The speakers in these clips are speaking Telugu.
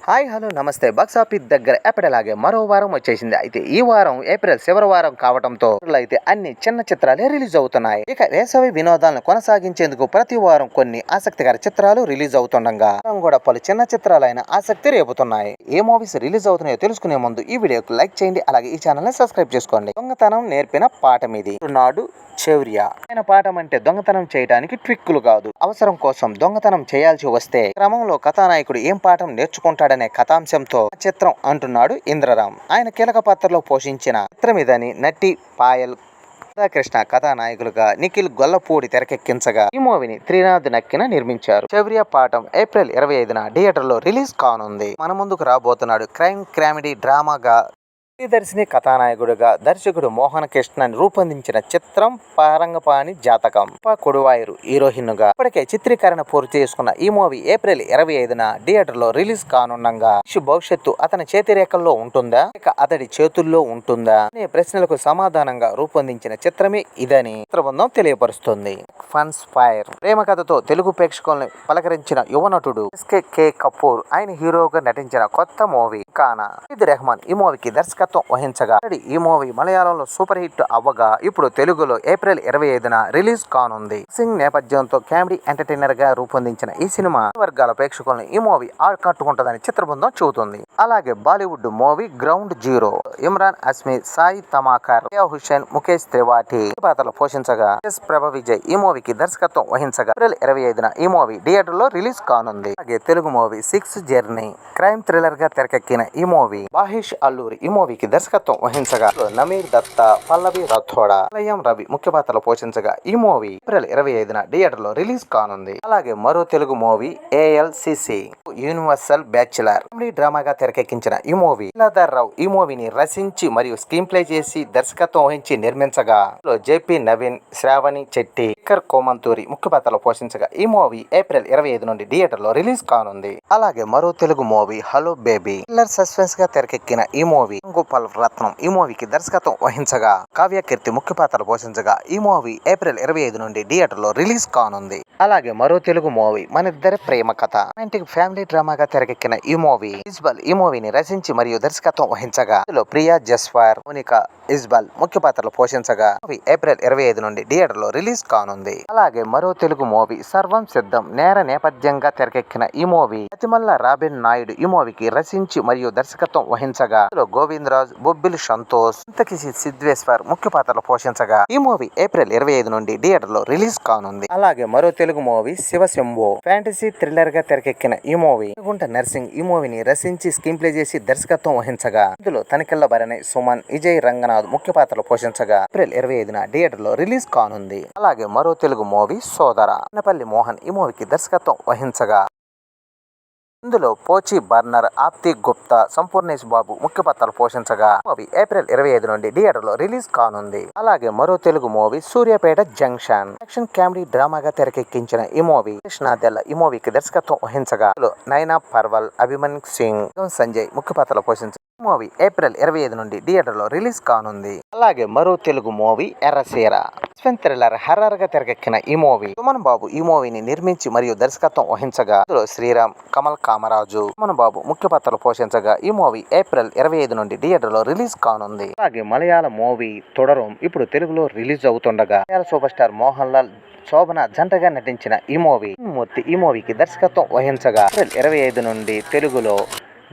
హాయ్ హలో నమస్తే. బాక్స్ ఆఫీస్ దగ్గర ఎప్పటిలాగే మరో వారం వచ్చేసింది. అయితే ఈ వారం ఏప్రిల్ చివరి వారం కావడంతో అయితే అన్ని చిన్న చిత్రాలే రిలీజ్ అవుతున్నాయి. ఇక వేసవి వినోదాలను కొనసాగించేందుకు ప్రతి వారం కొన్ని ఆసక్తికర చిత్రాలు రిలీజ్ అవుతుండగా కూడా పలు చిన్న చిత్రాలైన ఆసక్తి రేపుతున్నాయి. ఏ మూవీస్ రిలీజ్ అవుతున్నాయో తెలుసుకునే ముందు ఈ వీడియోకి లైక్ చేయండి. అలాగే ఈ ఛానల్ ని సబ్స్క్రైబ్ చేసుకోండి. దొంగతనం నేర్పిన పాఠం ఇది. నాడు చౌర్య. ఆయన పాఠం అంటే దొంగతనం చేయడానికి ట్రిక్కులు కాదు, అవసరం కోసం దొంగతనం చేయాల్సి వస్తే క్రమంలో కథానాయకుడు ఏం పాఠం నేర్చుకుంటాడనే కథాంశంతో చిత్రం అంటున్నాడు ఇంద్రరామ్. ఆయన కీలక పాత్రలో పోషించిన చిత్రం ఇదని నటి పాయల్ రాధాకృష్ణ కథానాయకులుగా నిఖిల్ గొల్లపూడి తెరకెక్కించగా ఈ మూవీని త్రినాథ్ నక్కిన నిర్మించారు. చౌర్య పాఠం ఏప్రిల్ 25న థియేటర్లో రిలీజ్ కానుంది. మన ముందుకు రాబోతున్నాడు క్రైమ్ కామెడీ డ్రామాగా శ్రీదర్శిని కథానాయకుడిగా దర్శకుడు మోహన కృష్ణన్ రూపొందించిన చిత్రం పారంగపాణి జాతకం. కొడువాయరు హీరోయిన్ గా ఇప్పటికే చిత్రీకరణ పూర్తి చేసుకున్న ఈ మూవీ ఏప్రిల్ 25న థియేటర్లో రిలీజ్ కానుండగా భవిష్యత్తు అతని చేతి రేఖల్లో ఉంటుందా ఇక అతడి చేతుల్లో ఉంటుందా అనే ప్రశ్నలకు సమాధానంగా రూపొందించిన చిత్రమే ఇదని చిత్రబృందం తెలియపరుస్తుంది. ఫన్స్ ఫైర్ ప్రేమ కథతో తెలుగు ప్రేక్షకుల్ని పలకరించిన యువ నటుడు ఎస్కే కపూర్ ఆయన హీరోగా నటించిన కొత్త మూవీ కానా. రెహమాన్ ఈ మూవీకి దర్శకత్వం వహించగా ఈ మూవీ మలయాళంలో సూపర్ హిట్ అవ్వగా ఇప్పుడు తెలుగులో ఏప్రిల్ 25న రిలీజ్ కానుంది. సింగ్ నేపథ్యంతో కామెడీ ఎంటర్టైనర్ గా రూపొందించిన ఈ సినిమా వర్గాల ప్రేక్షకులను ఈ మూవీ ఆకట్టుకుంటుందని చిత్రబృందం చెబుతుంది. అలాగే Bollywood movie ground zero Emraan Hashmi, Sai Tamhankar, Hussain, Mukesh Tripathi పాత్రలు పోషించగా ఎస్ ప్రభ విజయ్ ఈ మూవీకి దర్శకత్వం వహించగా ఏప్రిల్ 25న ఈ మూవీ థియేటర్ లో రిలీజ్ కానుంది. అలాగే Telugu movie 6 journey crime thriller గా తెరకెక్కిన ఈ మూవీ మహేష్ అల్లూరి ఈ మూవీకి దర్శకత్వం వహించగా నమీర్ దత్తా, పల్లవి రాథోడా, లయం రవి ముఖ్య పాత్రలు పోషించగా ఈ మూవీ ఏప్రిల్ 25న థియేటర్ లో రిలీజ్ కానుంది. అలాగే మరో తెలుగు movie ALCC universal bachelor comedy డ్రామాగా తెరకెక్కించిన ఈ మూవీ రావు ఈ మూవీని రచించి మరియు స్క్రీన్ ప్లే చేసి దర్శకత్వం వహించి నిర్మించగా జేపీ నవీన్, శ్రావణి చెట్టి, కోమంతూరి ముఖ్య పాత్రలు పోషించగా ఈ మూవీ ఏప్రిల్ 25 నుండి థియేటర్ లో రిలీజ్ కానుంది. అలాగే మరో తెలుగు movie hello baby thriller suspense గా తెరకెక్కిన ఈ మూవీ గోపాల్ రత్నం ఈ మూవీకి దర్శకత్వం వహించగా కావ్య కీర్తి ముఖ్య పాత్రలు పోషించగా ఈ మూవీ ఏప్రిల్ 25 నుండి థియేటర్ లో రిలీజ్ కానుంది. అలాగే మరో తెలుగు మూవీ మనిద్దరి ప్రేమ కథ రొమాంటిక్ ఫ్యామిలీ డ్రామాగా తెరకెక్కిన ఈ మూవీ ఇస్బాల్ ఈ మూవీని రచించి మరియు దర్శకత్వం వహించగా ప్రియా జస్వార్, మోనికా ఇస్బాల్ ముఖ్య పాత్రలు పోషించగా ఏప్రిల్ 25 నుండి థియేటర్ లో రిలీజ్ కానుంది. అలాగే మరో తెలుగు మూవీ సర్వం సిద్ధం నేర నేపథ్యంగా తెరకెక్కిన ఈ మూవీ అతిమల్ల రాబిన్ నాయుడు ఈ మూవీకి రచించి మరియు దర్శకత్వం వహించగా గోవింద్ రాజ్, బొబ్బిలి సంతోష్, చింతకిసి సిద్వేశ్వర్ ముఖ్య పాత్రలు పోషించగా ఈ మూవీ ఏప్రిల్ 25 నుండి థియేటర్ లో రిలీజ్ కానుంది. అలాగే మరో తెలుగు మూవీ శివశంభో ఫ్యాంటసీ థ్రిల్లర్ గా తెరకెక్కిన ఈ మూవీ గుంట నర్సింగ్ ఈ మూవీని రచించి స్క్రీన్ ప్లే చేసి దర్శకత్వం వహించగా ఇందులో తనికెళ్ల భరణి, సుమన్, విజయ్ రంగనాథ్ ముఖ్య పాత్రలు పోషించగా ఏప్రిల్ 25న థియేటర్ లో రిలీజ్ కానుంది. అలాగే మరో తెలుగు మూవీ సోదర అన్నపల్లి మోహన్ ఈ మూవీకి దర్శకత్వం వహించగా ఇందులో పోచి బర్నర్, ఆప్తి గుప్తా, సంపూర్ణేష్ బాబు ముఖ్య పాత్రలు పోషించగా మూవీ ఏప్రిల్ 25 నుండి థియేటర్ లో రిలీజ్ కానుంది. అలాగే మరో తెలుగు movie Suryapet junction action comedy డ్రామాగా తెరకెక్కించిన ఈ మూవీ కృష్ణాదెల్ల ఈ మూవీకి దర్శకత్వం వహించగా నైనా పర్వల్, అభిమన్యు సింగ్, సంజయ్ ముఖ్య పాత్రలు పోషించగా మూవీ ఏప్రిల్ 25 నుండి థియేటర్ లో రిలీజ్ కానుంది. అలాగే మరో తెలుగు movie Errasira suspense thriller horror గా తెరకెక్కిన ఈ మూవీ సుమన్ బాబు ఈ మూవీని నిర్మించి మరియు దర్శకత్వం వహించగా శ్రీరామ్, కమల్ కామరాజు, సుమన్ బాబు ముఖ్య పాత్రలు పోషించగా ఈ మూవీ ఏప్రిల్ 25 నుండి థియేటర్ లో రిలీజ్ కానుంది. అలాగే మలయాళ మూవీ తొడరం ఇప్పుడు తెలుగులో రిలీజ్ అవుతుండగా మలయాళ సూపర్ స్టార్ మోహన్ లాల్, శోభన జంటగా నటించిన ఈ మూవీ మూర్తి ఈ మూవీకి దర్శకత్వం వహించగా ఏప్రిల్ 25 నుండి తెలుగులో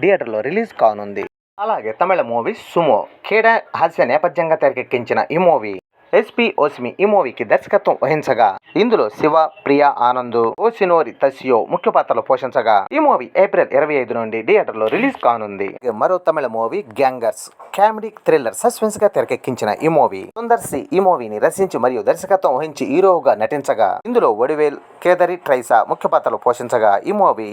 థియేటర్ లో రిలీజ్ కానుంది. అలాగే తమిళ మూవీ సుమో ఖేడా హాస్య నేపథ్యంగా తెరకెక్కించిన ఈ మూవీ SP ఓస్మి ఈ మూవీకి దర్శకత్వం వహించగా ఇందులో శివ, ప్రియా ఆనంద్, ఓసినోరి తసియో ముఖ్య పాత్రలు పోషించగా ఈ మూవీ ఏప్రిల్ 25 నుండి థియేటర్ లో రిలీజ్ కానుంది. మరో Tamil movie gangers comedy thriller suspense గా తెరకెక్కించిన ఈ మూవీ సుందర్ సి ఈ మూవీని రచించి మరియు దర్శకత్వం వహించి హీరోగా నటించగా ఇందులో వడివేల్, కేదరి ట్రైసా ముఖ్య పాత్రలు పోషించగా ఈ మూవీ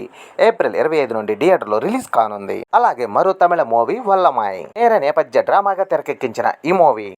ఏప్రిల్ 25 నుండి థియేటర్ లో రిలీజ్ కానుంది. అలాగే మరో తమిళ మూవీ వల్లమాయ్ నేర నేపథ్య డ్రామాగా తెరకెక్కించిన ఈ మూవీ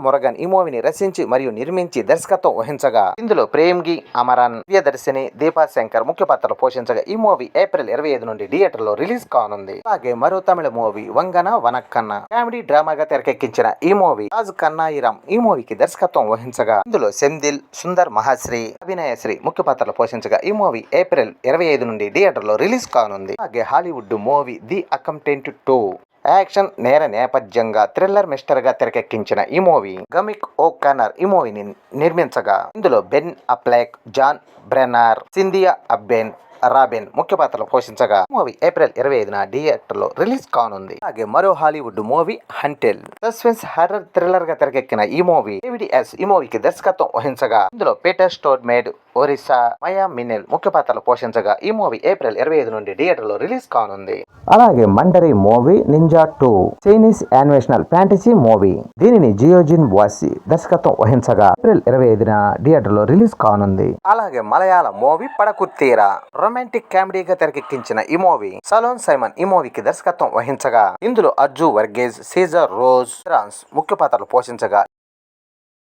మురగన్ ఈ మూవీని రచించి రచించి మరియు నిర్మించి దర్శకత్వం వహించగా ఇందులో ప్రేమ్గి అమరన్, ప్రియదర్శిని, దీపా శంకర్ ముఖ్య పాత్రలు పోషించగా ఈ మూవీ ఏప్రిల్ 25 నుండి థియేటర్ లో రిలీజ్ కానుంది. అలాగే మరో తమిళ మూవీ వంగన వనక్కన్న కామెడీ డ్రామాగా తెరకెక్కించిన ఈ మూవీ రాజ్ కన్నాయిరామ్ ఈ మూవీకి దర్శకత్వం వహించగా ఇందులో సెందిల్, సుందర్ మహాశ్రీ, అభినయశ్రీ ముఖ్య పాత్రలు పోషించగా ఈ మూవీ ఏప్రిల్ 25 నుండి థియేటర్ లో రిలీజ్ కానుంది. అలాగే Hollywood movie the accountant 2 action నేర నేపథ్యంగా థ్రిల్లర్ మిస్టర్ గా తెరకెక్కించిన ఈ మూవీ గమిక్ ఓ కన్నర్ ఈ మూవీని నిర్మించగా ఇందులో Ben Affleck, Jon Brenner, Cynthia అబ్బెన్, రాబిన్ ముఖ్య పాత్రలు పోషించగా మూవీ ఏప్రిల్ 25న థియేటర్ లో రిలీజ్ కానుంది. అలాగే మరో హాలీవుడ్ మూవీ హంటెల్ సస్పెన్స్ హారర్ థ్రిల్లర్ గా తెరకెక్కిన ఈ మూవీ ఏవిడిఎస్ ఈ మూవీకి దర్శకత్వం వహించగా ఇందులో పీటర్ స్టోర్మేడ్, ఒరిస్సా, మయా మినెల్ ముఖ్య పాత్రలు పోషించగా ఈ మూవీ ఏప్రిల్ 25 నుండి థియేటర్ లో రిలీజ్ కానుంది. అలాగే Mandarin movie Nezha 2 Chinese animational fantasy movie దీనిని జియోజిన్ వాసి దర్శకత్వం వహించగా ఏప్రిల్ 25న థియేటర్ లో రిలీజ్ కానుంది. అలాగే మలయాళ మూవీ పడకుత్తీరా రొమాంటిక్ కామెడీగా తెరకెక్కించిన ఈ మూవీ సలోన్ సైమన్ ఈ మూవీకి దర్శకత్వం వహించగా ఇందులో అర్జు వర్గేజ్, సీజర్ రోజ్, ట్రాన్స్ ముఖ్య పాత్రలు పోషించగా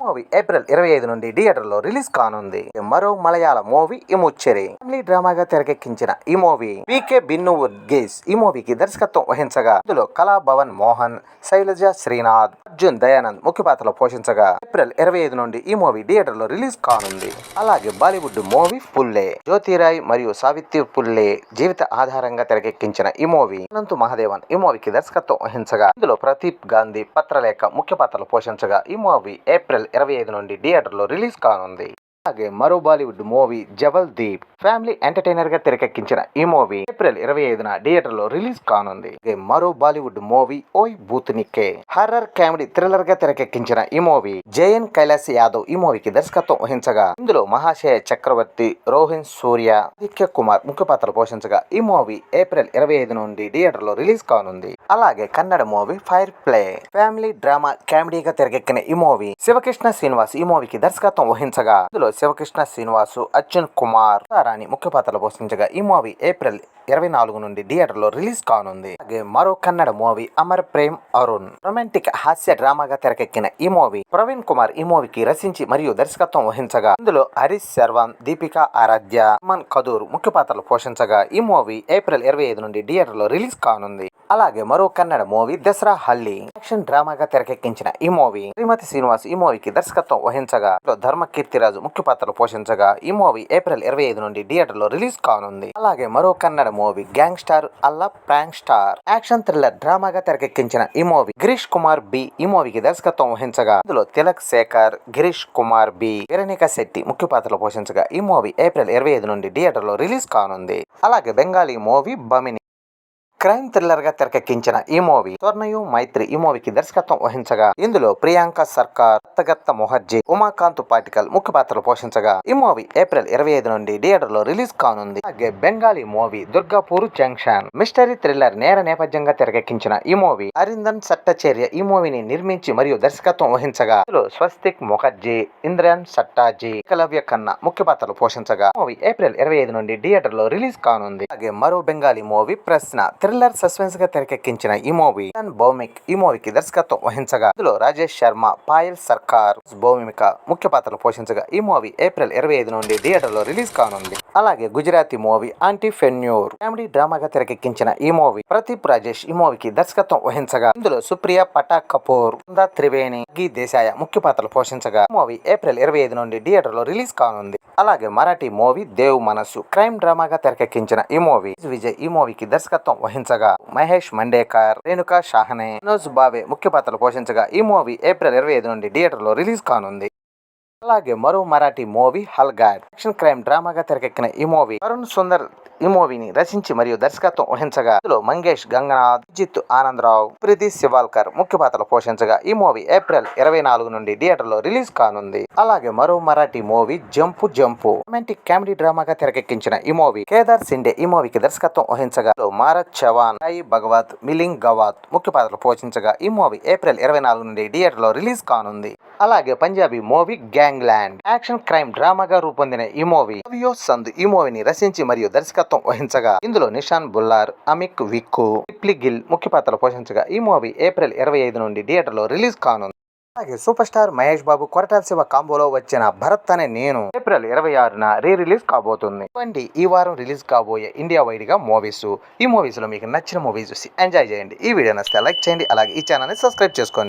మూవీ ఏప్రిల్ 25 నుండి థియేటర్ లో రిలీజ్ కానుంది. మరో మలయాళ మూవీ ఇముచ్చెరి ఫ్యామిలీ డ్రామాగా తెరకెక్కించిన ఈ మూవీ పీకే బిన్ను వర్గేజ్ ఈ మూవీకి దర్శకత్వం వహించగా ఇందులో కళాభవన్ మోహన్, శైలజ శ్రీనాథ్, అర్జున్ దయానంద్ ముఖ్య పాత్రలు పోషించగా ఏప్రిల్ 25 నుండి ఈ మూవీ థియేటర్ లో రిలీజ్ కానుంది. అలాగే బాలీవుడ్ మూవీ పుల్లే జ్యోతిరాయ్ మరియు సావిత్రి పుల్లే జీవిత ఆధారంగా తెరకెక్కించిన ఈ మూవీ అనంత్ మహాదేవన్ ఈ మూవీకి దర్శకత్వం వహించగా ఇందులో ప్రదీప్ గాంధీ, పత్రలేఖ ముఖ్య పాత్రలు పోషించగా ఈ మూవీ ఏప్రిల్ 25 నుండి థియేటర్ లో రిలీజ్ కానుంది. అలాగే మరో Bollywood movie జబల్ Deep family entertainer గా తెరకెక్కించిన ఈ మూవీ ఏప్రిల్ 25న థియేటర్ లో రిలీజ్ కానుంది. మరో బాలీవుడ్ మూవీ ఓయ్ భూత్నికే హర్రర్ కామెడీ థ్రిల్లర్ గా తెరకెక్కించిన ఈ మూవీ జయన్ కైలాస్ యాదవ్ ఈ మూవీకి దర్శకత్వం వహించగా ఇందులో మహాశయ చక్రవర్తి, రోహిన్ సూర్య, ఆదిత్య కుమార్ ముఖ్య పాత్రలు పోషించగా ఈ మూవీ ఏప్రిల్ 25 నుండి థియేటర్ లో రిలీజ్ కానుంది. అలాగే Kannada movie fire play family drama కామెడీగా తెరకెక్కిన ఈ మూవీ శివకృష్ణ శ్రీనివాస్ ఈ మూవీకి దర్శకత్వం వహించగా ఇందులో శివకృష్ణ శ్రీనివాసు, అర్జున్ కుమార్, రాణి ముఖ్య పాత్రలు పోషించగా ఈ మూవీ ఏప్రిల్ 24 నుండి థియేటర్ లో రిలీజ్ కానుంది. అలాగే మరో కన్నడ మూవీ అమర్ ప్రేమ్ అరుణ్ రొమాంటిక్ హాస్య డ్రామాగా తెరకెక్కిన ఈ మూవీ ప్రవీణ్ కుమార్ ఈ మూవీకి రచించి మరియు దర్శకత్వం వహించగా ఇందులో హరీష్ శర్వాన్, దీపికా ఆరాధ్య, అమన్ కదూర్ ముఖ్య పాత్రలు పోషించగా ఈ మూవీ ఏప్రిల్ 25 నుండి థియేటర్ లో రిలీజ్ కానుంది. అలాగే మరో కన్నడ మూవీ దసరా హల్లి యాక్షన్ డ్రామాగా తెరకెక్కించిన ఈ మూవీ శ్రీమతి శ్రీనివాస్ ఈ మూవీకి దర్శకత్వం వహించగా ధర్మ కీర్తిరాజు ముఖ్య పాత్రలు పోషించగా ఈ మూవీ ఏప్రిల్ 25 నుండి థియేటర్ లో రిలీజ్ కానుంది. అలాగే మరో కన్నడ మూవీ గ్యాంగ్ స్టార్ అల్లా ప్రాంక్ స్టార్ యాక్షన్ థ్రిల్లర్ డ్రామాగా తెరకెక్కించిన ఈ మూవీ గిరీష్ కుమార్ బి ఈ మూవీకి దర్శకత్వం వహించగా ఇందులో తిలక్ శేఖర్, గిరీష్ కుమార్ బి, వెరనికా శెట్టి ముఖ్య పాత్రలు పోషించగా ఈ మూవీ ఏప్రిల్ 25 నుండి థియేటర్ లో రిలీజ్ కానుంది. అలాగే బెంగాలీ మూవీ బమిని క్రైమ్ థ్రిల్లర్ గా తెరకెక్కించిన ఈ మూవీ స్వర్ణయు మైత్రి ఈ మూవీకి దర్శకత్వం వహించగా ఇందులో ప్రియాంక సర్కార్, రత్తగత్త ముఖర్జీ, ఉమాకాంత్ పాటికల్ ముఖ్య పాత్రలు పోషించగా ఈ మూవీ ఏప్రిల్ 25 నుండి థియేటర్ లో రిలీజ్ కానుంది. అలాగే Bengali movie Durgapur junction mystery thriller నేర నేపథ్యంగా తెరకెక్కించిన ఈ మూవీ అరిందన్ సట్టచర్య ఈ మూవీని నిర్మించి మరియు దర్శకత్వం వహించగా ఇందులో స్వస్తిక్ ముఖర్జీ, ఇంద్రన్ సట్టాజీ, ఏకలవ్య ఖన్నా ముఖ్య పాత్రలు పోషించగా మూవీ ఏప్రిల్ 25 నుండి థియేటర్ లో రిలీజ్ కానుంది. అలాగే మరో బెంగాలీ మూవీ ప్రశ్న థ్రిల్లర్ సస్పెన్స్ గా తెరకెక్కించిన ఈ మూవీ భౌమిక్ ఈ మూవీకి దర్శకత్వం వహించగా ఇందులో రాజేష్ శర్మ, పాయల్ సర్కార్, భౌమిక ముఖ్య పాత్రలు పోషించగా ఈ మూవీ ఏప్రిల్ 25 నుండి థియేటర్ లో రిలీజ్ కానుంది. అలాగే గుజరాతీ మూవీ ఆంటీ ఫెన్యూర్ కామెడీ డ్రామాగా తెరకెక్కించిన ఈ మూవీ ప్రదీప్ రాజేష్ ఈ మూవీకి దర్శకత్వం వహించగా ఇందులో సుప్రియ పటాక్ కపూర్, బృందా త్రివేణి, గీ దేశాయ ముఖ్య పాత్రలు పోషించగా మూవీ ఏప్రిల్ 25 నుండి థియేటర్ లో రిలీజ్ కానుంది. అలాగే మరాఠీ మూవీ దేవ్ మనసు క్రైమ్ డ్రామాగా తెరకెక్కించిన ఈ మూవీ విజయ్ ఈ మూవీకి దర్శకత్వం వహించగా మహేష్ మండేకర్, రేణుకా షాహనే, మనోజ్ బావే ముఖ్య పాత్రలు పోషించగా ఈ మూవీ ఏప్రిల్ 25 నుండి థియేటర్ లో రిలీజ్ కానుంది. అలాగే మరో మరాఠీ మూవీ హల్గాడ్ యాక్షన్ క్రైమ్ డ్రామాగా తెరకెక్కిన ఈ మూవీ అరుణ్ సుందర్ ఈ మూవీని రచించి మరియు దర్శకత్వం వహించగా ఇందులో మంగేష్ గంగనాథ్, జిత్ ఆనందరావు, ప్రీతి శివాల్కర్ ముఖ్య పాత్రలు పోషించగా ఈ మూవీ ఏప్రిల్ 24 నుండి థియేటర్ లో రిలీజ్ కానుంది. అలాగే మరో మరాఠీ మూవీ జంపు జంపు రొమాంటిక్ కామెడీ డ్రామాగా తెరకెక్కించిన ఈ మూవీ కేదార్ సిండే ఈ మూవీకి దర్శకత్వం వహించగా మారత్ చవాన్, సాయి భగవత్, మిలింగ్ గవాత్ ముఖ్య పాత్రలు పోషించగా ఈ మూవీ ఏప్రిల్ 24 నుండి థియేటర్ లో రిలీజ్ కానుంది. అలాగే Punjabi movie gangland action crime డ్రామాగా రూపొందిన ఈ మూవీ సంద్ ఈ మూవీని రచించి మరియు దర్శకత్వం వహించగా ఇందులో నిషాన్ బుల్లార్, అమిక్ విక్కు, గిల్ ముఖ్య పాత్రలు పోషించగా ఈ మూవీ ఏప్రిల్ 25 నుండి థియేటర్ లో రిలీజ్ కానుంది. అలాగే సూపర్ స్టార్ మహేష్ బాబు కొరటాల శివ కాంబోలో వచ్చిన భరత్ అనే నేను ఏప్రిల్ 26న రిలీజ్ కాబోతుంది. ఇవ్వండి ఈ వారం రిలీజ్ కాబోయే ఇండియా వైడ్ గా మూవీస్. ఈ మూవీస్ లో మీకు నచ్చిన మూవీస్ చూసి ఎంజాయ్ చేయండి. ఈ వీడియో నచ్చితే లైక్ చేయండి. అలాగే ఈ ఛానల్ ని సబ్స్క్రైబ్ చేసుకోండి.